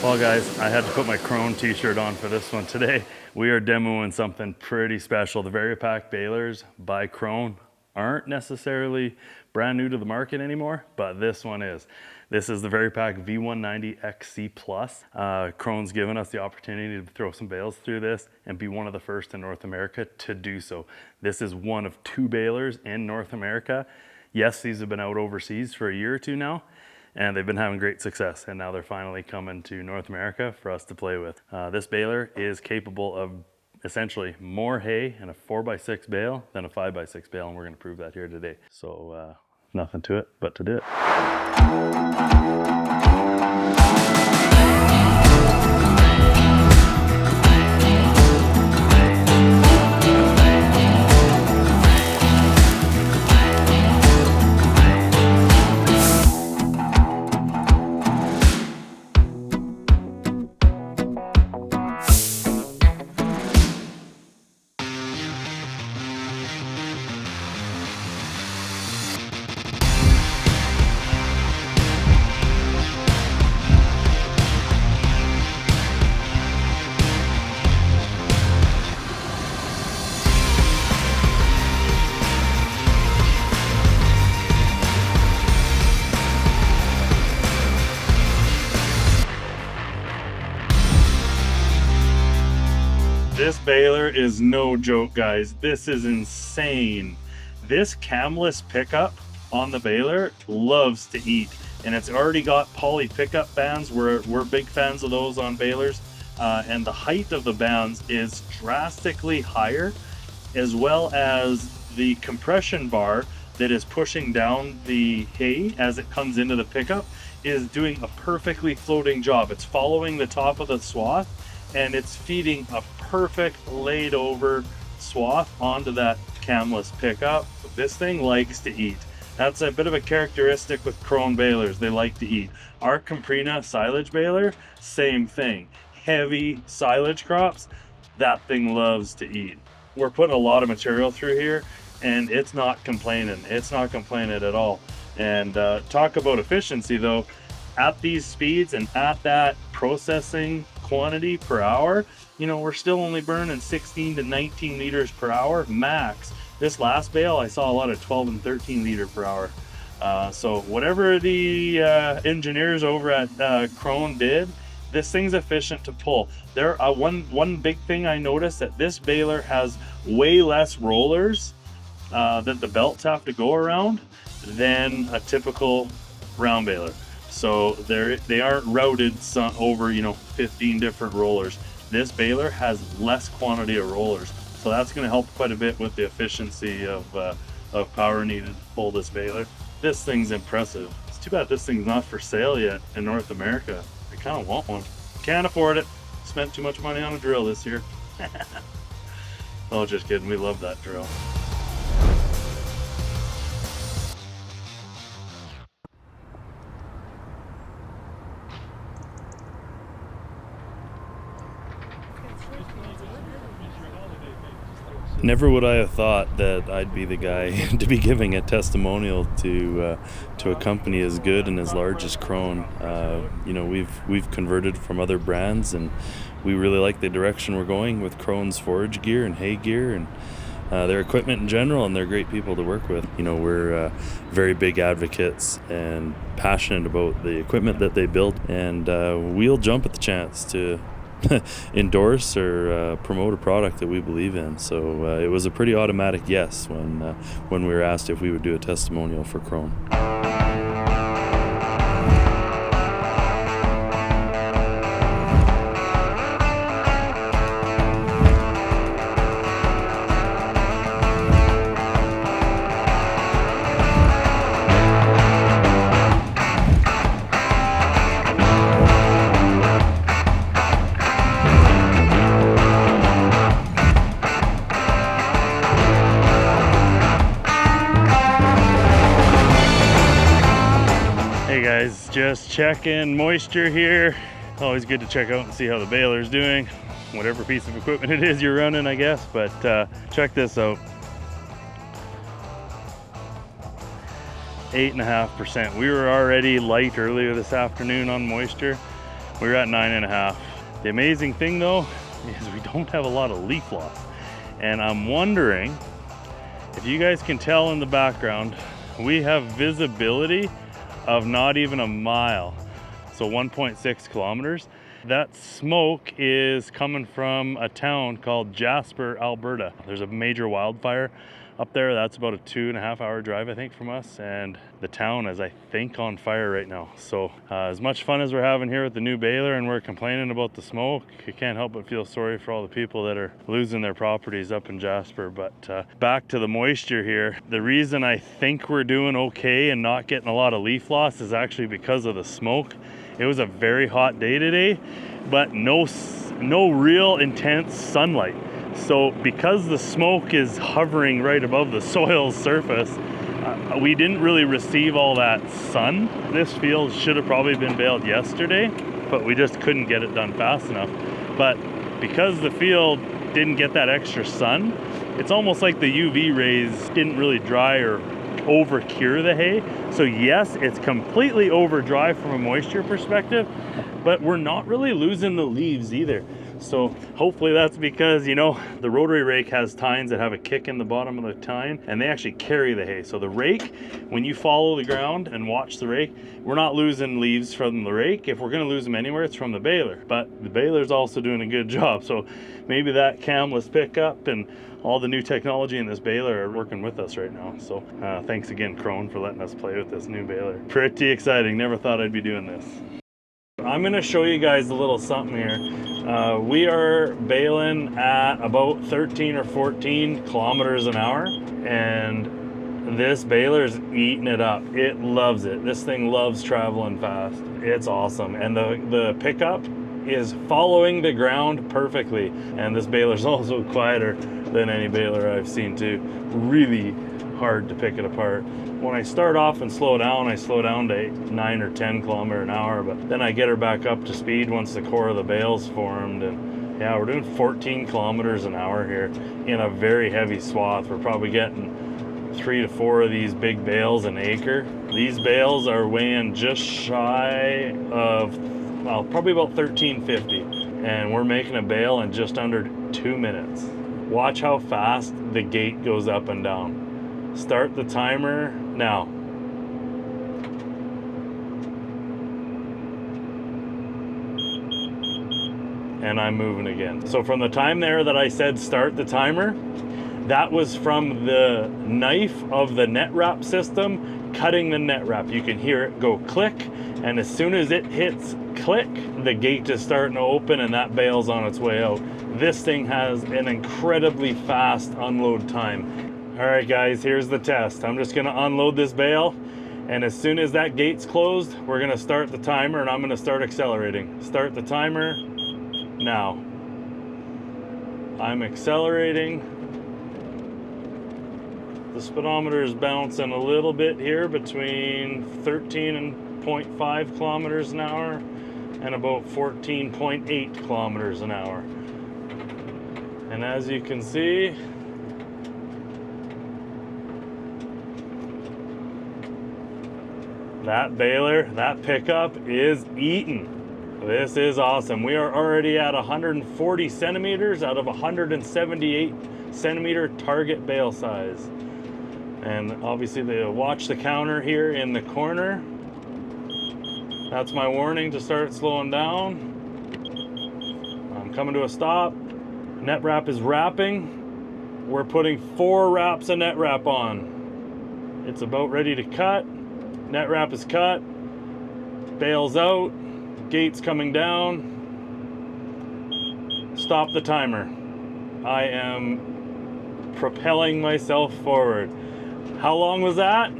Well guys, I had to put my Krone t-shirt on for this one today. We are demoing something pretty special. The Vari-Pack Balers by Krone aren't necessarily brand new to the market anymore, but this one is. This is the Vari-Pack V190 XC Plus. Krone's given us the opportunity to throw some bales through this and be one of the first in North America to do so. This is one of 2 balers in North America. Yes, these have been out overseas for a year or 2 now, and they've been having great success, and now they're finally coming to North America for us to play with. This baler is capable of essentially more hay in a 4x6 bale than a 5x6 bale, and we're going to prove that here today. So nothing to it but to do it. This baler is no joke, guys. This is insane. This Camless Pickup on the baler loves to eat, and it's already got poly pickup bands. We're big fans of those on balers, and the height of the bands is drastically higher, as well as the compression bar that is pushing down the hay as it comes into the pickup is doing a perfectly floating job. It's following the top of the swath, and it's feeding a perfect laid over swath onto that Camless Pickup. This thing likes to eat. That's a bit of a characteristic with Krone balers. They like to eat. Our krone-na silage baler, same thing. Heavy silage crops, that thing loves to eat. We're putting a lot of material through here, and it's not complaining. It's not complaining at all. And talk about efficiency though, at these speeds and at that processing quantity per hour, you know, we're still only burning 16 to 19 liters per hour max. This last bale, I saw a lot of 12 and 13 liter per hour. So whatever the engineers over at Krone did, this thing's efficient to pull. One big thing I noticed, that this baler has way less rollers that the belts have to go around than a typical round baler. So they aren't routed over, you know, 15 different rollers. This baler has less quantity of rollers, so that's going to help quite a bit with the efficiency of power needed to pull this baler. This thing's impressive. It's too bad this thing's not for sale yet in North America. I kind of want one. Can't afford it. Spent too much money on a drill this year. Oh, just kidding. We love that drill. Never would I have thought that I'd be the guy to be giving a testimonial to a company as good and as large as Krone. You know, we've converted from other brands, and we really like the direction we're going with Krone's forage gear and hay gear and their equipment in general, and they're great people to work with. You know, we're very big advocates and passionate about the equipment that they build, and we'll jump at the chance to endorse or promote a product that we believe in. So it was a pretty automatic yes when we were asked if we would do a testimonial for Krone. Hey guys, just checking moisture here. Always good to check out and see how the baler's doing, whatever piece of equipment it is you're running, I guess. But check this out. 8.5%. We were already light earlier this afternoon on moisture. we're at 9.5. The amazing thing though is we don't have a lot of leaf loss. And I'm wondering if you guys can tell in the background, we have visibility of not even a mile. So 1.6 kilometers. That smoke is coming from a town called Jasper, Alberta. There's a major wildfire up there. That's about a 2.5 hour drive, I think, from us. And the town is, I think, on fire right now. So as much fun as we're having here with the new baler and we're complaining about the smoke, you can't help but feel sorry for all the people that are losing their properties up in Jasper. But back to the moisture here. The reason I think we're doing okay and not getting a lot of leaf loss is actually because of the smoke. It was a very hot day today, but no real intense sunlight. So because the smoke is hovering right above the soil's surface, we didn't really receive all that sun. This field should have probably been baled yesterday, but we just couldn't get it done fast enough. But because the field didn't get that extra sun, it's almost like the UV rays didn't really dry or over cure the hay. So yes, it's completely over dry from a moisture perspective, but we're not really losing the leaves either. So hopefully that's because, you know, the rotary rake has tines that have a kick in the bottom of the tine and they actually carry the hay. So the rake, when you follow the ground and watch the rake, we're not losing leaves from the rake. If we're going to lose them anywhere, it's from the baler. But the baler's also doing a good job. So maybe that Camless Pickup and all the new technology in this baler are working with us right now. So thanks again, Krone, for letting us play with this new baler. Pretty exciting. Never thought I'd be doing this. I'm going to show you guys a little something here. We are baling at about 13 or 14 kilometers an hour, and this baler is eating it up. It loves it. This thing loves traveling fast. It's awesome. And the pickup is following the ground perfectly. And this baler's also quieter than any baler I've seen too. Really hard to pick it apart. When I start off and slow down, I slow down to 9 or 10 kilometers an hour, but then I get her back up to speed once the core of the bale's formed. And yeah, we're doing 14 kilometers an hour here in a very heavy swath. We're probably getting 3 to 4 of these big bales an acre. These bales are weighing just shy of, well, probably about 1350, and we're making a bale in just under 2 minutes. Watch how fast the gate goes up and down. Start the timer now. And I'm moving again. So from the time there that I said start the timer, that was from the knife of the net wrap system cutting the net wrap. You can hear it go click, and as soon as it hits click, the gate is starting to open and that bale's on its way out. This thing has an incredibly fast unload time. All right, guys, here's the test. I'm just gonna unload this bale, and as soon as that gate's closed, we're gonna start the timer and I'm gonna start accelerating. Start the timer now. I'm accelerating. The speedometer is bouncing a little bit here between 13.5 kilometers an hour and about 14.8 kilometers an hour. And as you can see, that baler, that pickup is eating. This is awesome. We are already at 140 centimeters out of 178 centimeter target bale size. And obviously watch the counter here in the corner. That's my warning to start slowing down. I'm coming to a stop. Net wrap is wrapping. We're putting 4 wraps of net wrap on. It's about ready to cut. Net wrap is cut, bale's out, gate's coming down. Stop the timer. I am propelling myself forward. How long was that?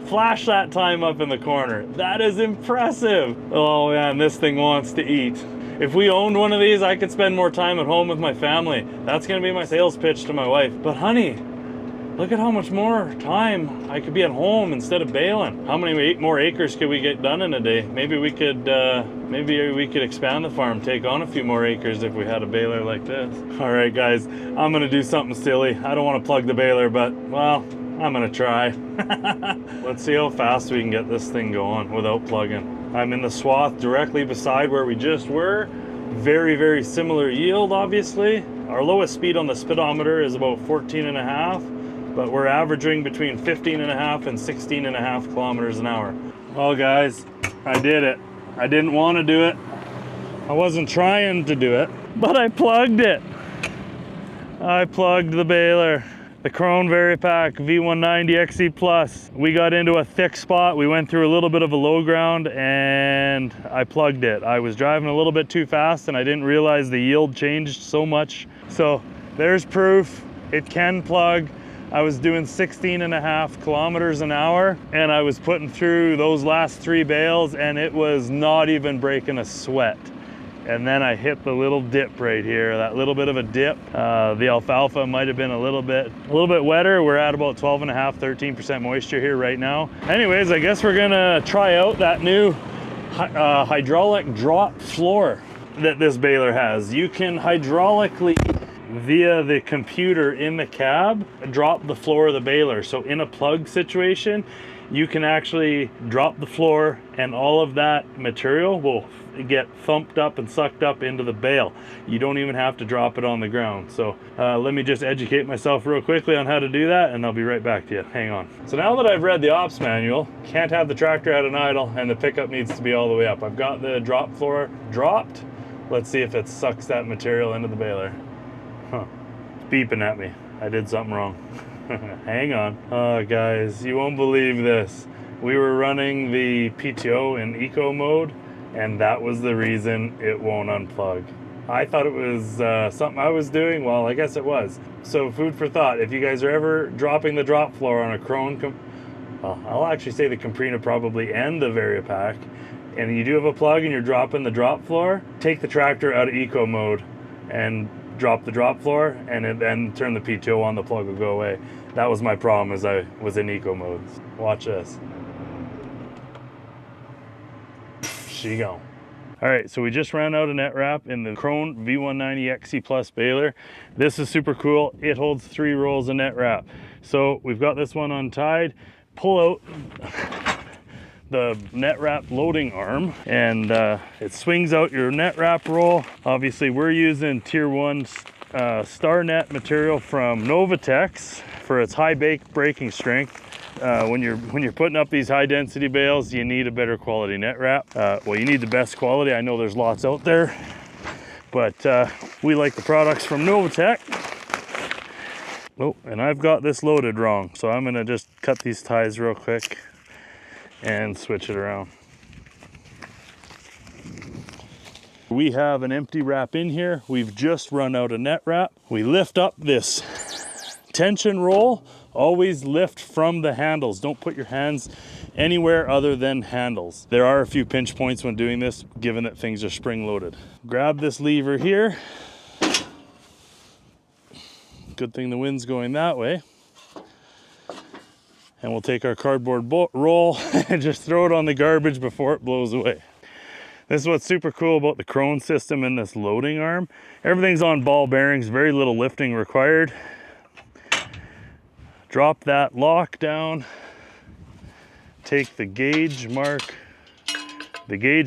Flash that time up in the corner. That is impressive. Oh man, this thing wants to eat. If we owned one of these, I could spend more time at home with my family. That's gonna be my sales pitch to my wife. But honey, look at how much more time I could be at home instead of baling. How many more acres could we get done in a day? Maybe we could expand the farm, take on a few more acres if we had a baler like this. All right, guys, I'm gonna do something silly. I don't want to plug the baler, but well, I'm gonna try. Let's see how fast we can get this thing going without plugging. I'm in the swath directly beside where we just were. Very, very similar yield, obviously. Our lowest speed on the speedometer is about 14.5, but we're averaging between 15.5 and 16.5 kilometers an hour. Well, guys, I did it. I didn't want to do it. I wasn't trying to do it, but I plugged it. I plugged the Baler. The Vari-Pack V190 XC Plus. We got into a thick spot. We went through a little bit of a low ground and I plugged it. I was driving a little bit too fast and I didn't realize the yield changed so much. So there's proof it can plug. I was doing 16.5 kilometers an hour and I was putting through those last 3 bales and it was not even breaking a sweat. And then I hit the little dip right here, that little bit of a dip. The alfalfa might have been a little bit wetter. We're at about 12.5, 13% moisture here right now. Anyways, I guess we're gonna try out that new hydraulic drop floor that this baler has. You can hydraulically, via the computer in the cab, drop the floor of the baler. So in a plug situation, you can actually drop the floor and all of that material will get thumped up and sucked up into the bale. You don't even have to drop it on the ground. So let me just educate myself real quickly on how to do that and I'll be right back to you. Hang on. So now that I've read the ops manual, can't have the tractor at an idle and the pickup needs to be all the way up. I've got the drop floor dropped. Let's see if it sucks that material into the baler. Huh, it's beeping at me. I did something wrong. Hang on. Oh, guys, you won't believe this. We were running the PTO in eco mode and that was the reason it won't unplug. I thought it was something I was doing. Well, I guess it was. So food for thought. If you guys are ever dropping the drop floor on a well, I'll actually say the Camprina probably and the Vari-Pack, and you do have a plug and you're dropping the drop floor, take the tractor out of eco mode and drop the drop floor and then turn the PTO on, the plug will go away. That was my problem as I was in eco mode. Watch this. She gone. All right, so we just ran out of net wrap in the Krone V190 XC Plus baler. This is super cool. It holds 3 rolls of net wrap. So we've got this one untied. Pull out the net wrap loading arm and it swings out your net wrap roll. Obviously we're using tier 1 star net material from Novatex for its high braking strength. When you're putting up these high density bales, you need a better quality net wrap. Well, you need the best quality. I know there's lots out there, but we like the products from Novatex. Oh, and I've got this loaded wrong, so I'm gonna just cut these ties real quick and switch it around. We have an empty wrap in here. We've just run out of net wrap. We lift up this tension roll. Always lift from the handles. Don't put your hands anywhere other than handles. There are a few pinch points when doing this, given that things are spring loaded. Grab this lever here. Good thing the wind's going that way. And we'll take our cardboard roll and just throw it on the garbage before it blows away. This is what's super cool about the Krone system and this loading arm. Everything's on ball bearings, very little lifting required. Drop that lock down, take the gauge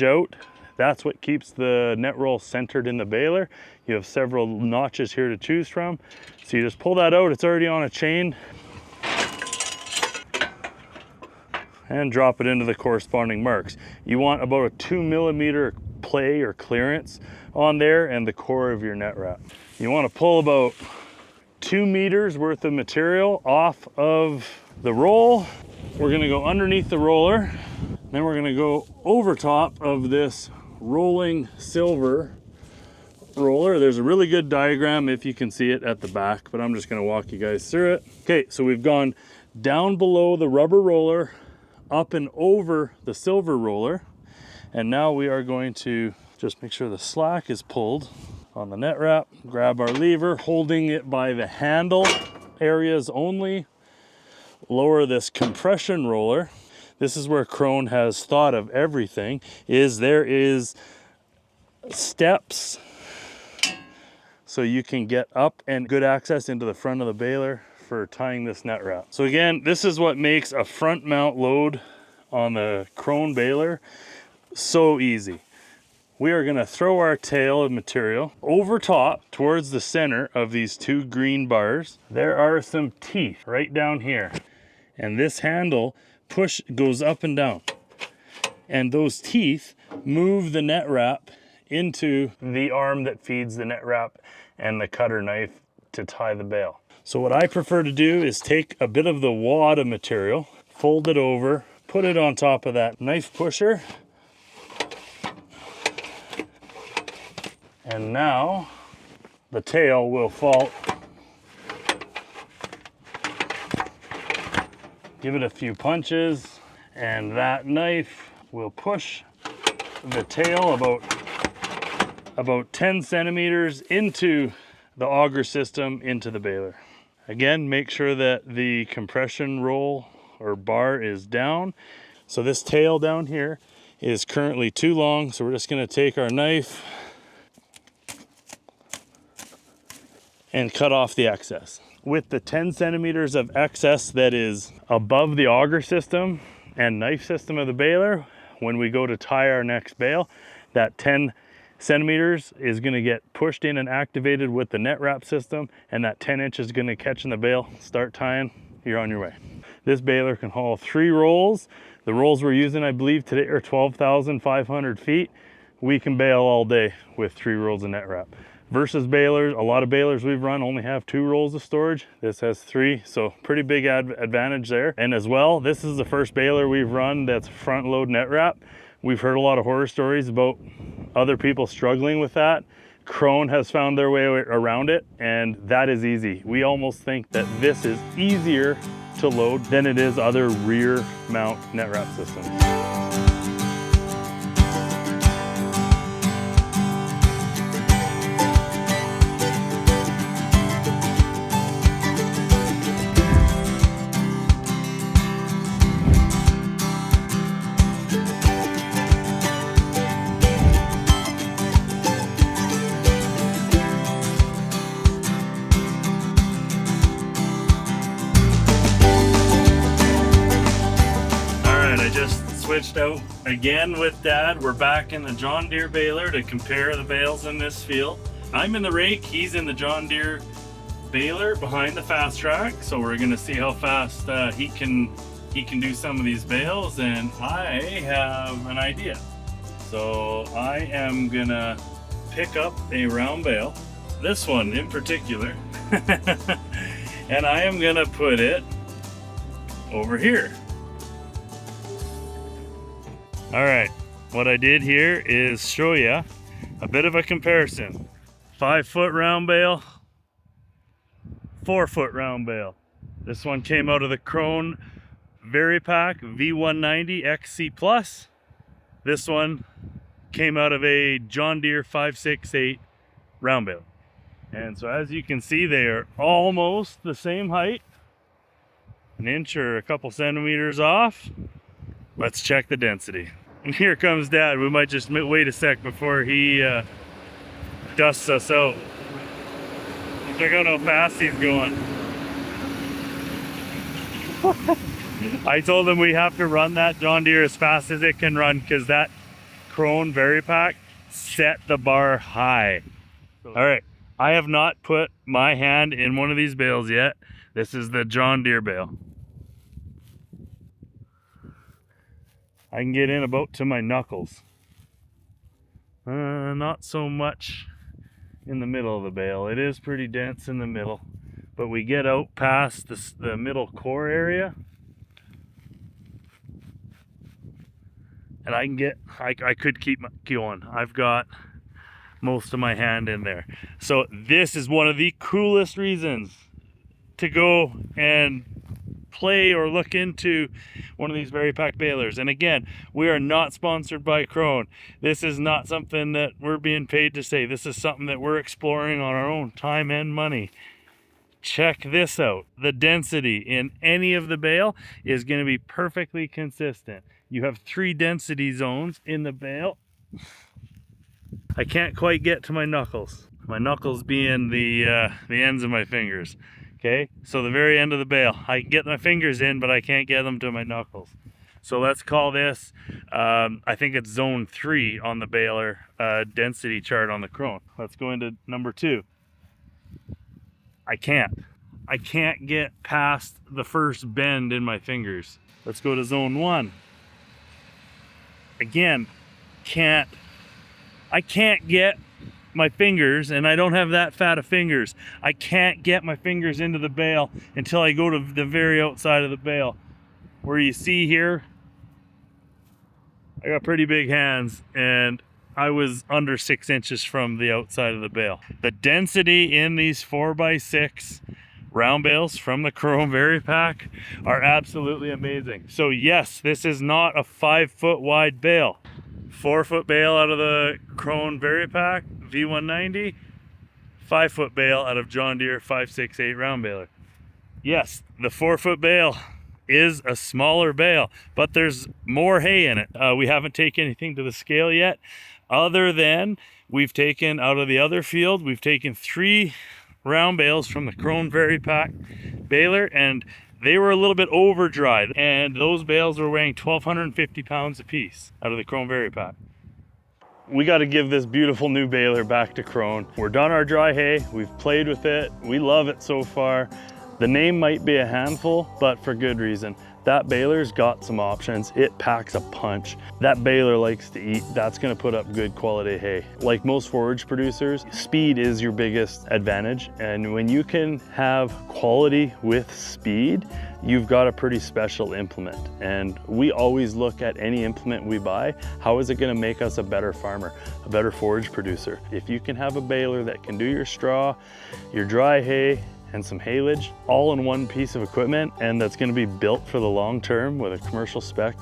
out. That's what keeps the net roll centered in the baler. You have several notches here to choose from. So you just pull that out, it's already on a chain. And drop it into the corresponding marks. You want about a 2 millimeter play or clearance on there and the core of your net wrap. You want to pull about 2 meters worth of material off of the roll. We're gonna go underneath the roller. Then we're gonna go over top of this rolling silver roller. There's a really good diagram if you can see it at the back, but I'm just gonna walk you guys through it. Okay, so we've gone down below the rubber roller, up and over the silver roller, and now we are going to just make sure the slack is pulled on the net wrap, grab our lever, holding it by the handle areas only, lower this compression roller. This is where Krone has thought of everything, there is steps so you can get up and good access into the front of the baler for tying this net wrap. So again, this is what makes a front mount load on the Krone baler so easy. We are gonna throw our tail of material over top towards the center of these two green bars. There are some teeth right down here. And this handle goes up and down. And those teeth move the net wrap into the arm that feeds the net wrap and the cutter knife to tie the bale. So what I prefer to do is take a bit of the wad of material, fold it over, put it on top of that knife pusher. And now the tail will fall. Give it a few punches, and that knife will push the tail about 10 centimeters into the auger system into the baler. Again, make sure that the compression roll or bar is down. So this tail down here is currently too long, so we're just gonna take our knife and cut off the excess. With the 10 centimeters of excess that is above the auger system and knife system of the baler, when we go to tie our next bale, that 10 centimeters is gonna get pushed in and activated with the net wrap system, and that 10 inch is gonna catch in the bale, start tying, you're on your way. This baler can haul 3 rolls. The rolls we're using, I believe today, are 12,500 feet. We can bale all day with 3 rolls of net wrap. Versus balers, a lot of balers we've run only have 2 rolls of storage. This has 3, so pretty big advantage there. And as well, this is the first baler we've run that's front load net wrap. We've heard a lot of horror stories about other people struggling with that. Krone has found their way around it, and that is easy. We almost think that this is easier to load than it is other rear mount net wrap systems. Switched out again with Dad. We're back in the John Deere baler to compare the bales in this field. I'm in the rake, he's in the John Deere baler behind the fast track. So we're gonna see how fast he can do some of these bales, and I have an idea. So I am gonna pick up a round bale, this one in particular, and I am gonna put it over here. All right, what I did here is show you a bit of a comparison. 5-foot round bale, 4-foot round bale. This one came out of the Krone Vari-Pack V190 XC Plus. This one came out of a John Deere 568 round bale. And so as you can see, they are almost the same height, an inch or a couple centimeters off. Let's check the density. And here comes Dad. We might just wait a sec before he dusts us out. Check out how fast he's going. I told him we have to run that John Deere as fast as it can run, because that Krone Vari-Pack set the bar high. All right, I have not put my hand in one of these bales yet. This is the John Deere bale. I can get in about to my knuckles. Not so much in the middle of the bale. It is pretty dense in the middle, but we get out past the middle core area, and I can get, I could keep going. I've got most of my hand in there. So this is one of the coolest reasons to go and play or look into one of these Vari-Pack balers. And again, we are not sponsored by Krone. This is not something that we're being paid to say. This is something that we're exploring on our own time and money. Check this out. The density in any of the bale is going to be perfectly consistent. You have 3 density zones in the bale. I can't quite get to my knuckles. My knuckles being the ends of my fingers. Okay, so the very end of the bale. I can get my fingers in, but I can't get them to my knuckles. So let's call this, I think it's zone 3 on the Baler density chart on the Krone. Let's go into number 2. I can't get past the first bend in my fingers. Let's go to zone 1. Again, I can't get my fingers, and I don't have that fat of fingers. I can't get my fingers into the bale until I go to the very outside of the bale. Where you see here, I got pretty big hands, and I was under 6 inches from the outside of the bale. The density in these 4x6 round bales from the Krone Vari-Pack are absolutely amazing. So yes, this is not a 5-foot wide bale. 4-foot bale out of the Krone Vari-Pack V190, 5-foot bale out of John Deere 568 round baler. Yes, the 4-foot bale is a smaller bale, but there's more hay in it. We haven't taken anything to the scale yet, other than we've taken out of the other field, we've taken 3 round bales from the Krone Vari-Pack baler, and they were a little bit over dried, and those bales were weighing 1,250 pounds a piece out of the Krone Vari-Pack. We got to give this beautiful new baler back to Krone. We're done our dry hay, we've played with it, we love it so far. The name might be a handful, but for good reason. That baler's got some options. It packs a punch. That baler likes to eat. That's gonna put up good quality hay. Like most forage producers, speed is your biggest advantage. And when you can have quality with speed, you've got a pretty special implement. And we always look at any implement we buy, how is it gonna make us a better farmer, a better forage producer? If you can have a baler that can do your straw, your dry hay, and some haylage all in one piece of equipment, and that's going to be built for the long term with a commercial spec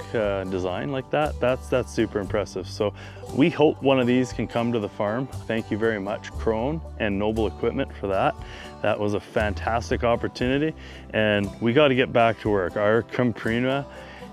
design like that, that's super impressive. So we hope one of these can come to the farm. Thank you very much, Krone and Noble Equipment, for that. That was a fantastic opportunity, and we got to get back to work. Our krone-na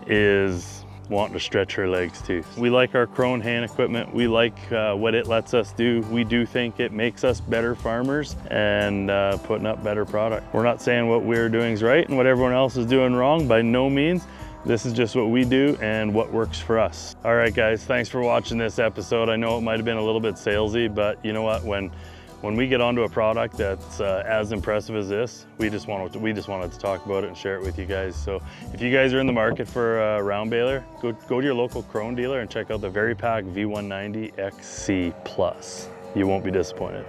is wanting to stretch her legs too. We like our Krone hay and equipment. We like what it lets us do. We do think it makes us better farmers and putting up better product. We're not saying what we're doing is right and what everyone else is doing wrong, by no means. This is just what we do and what works for us. All right, guys, thanks for watching this episode. I know it might have been a little bit salesy, but you know what? When we get onto a product that's as impressive as this, we just wanted to talk about it and share it with you guys. So if you guys are in the market for a round baler, go to your local Krone dealer and check out the Vari-Pack V190 XC Plus. You won't be disappointed.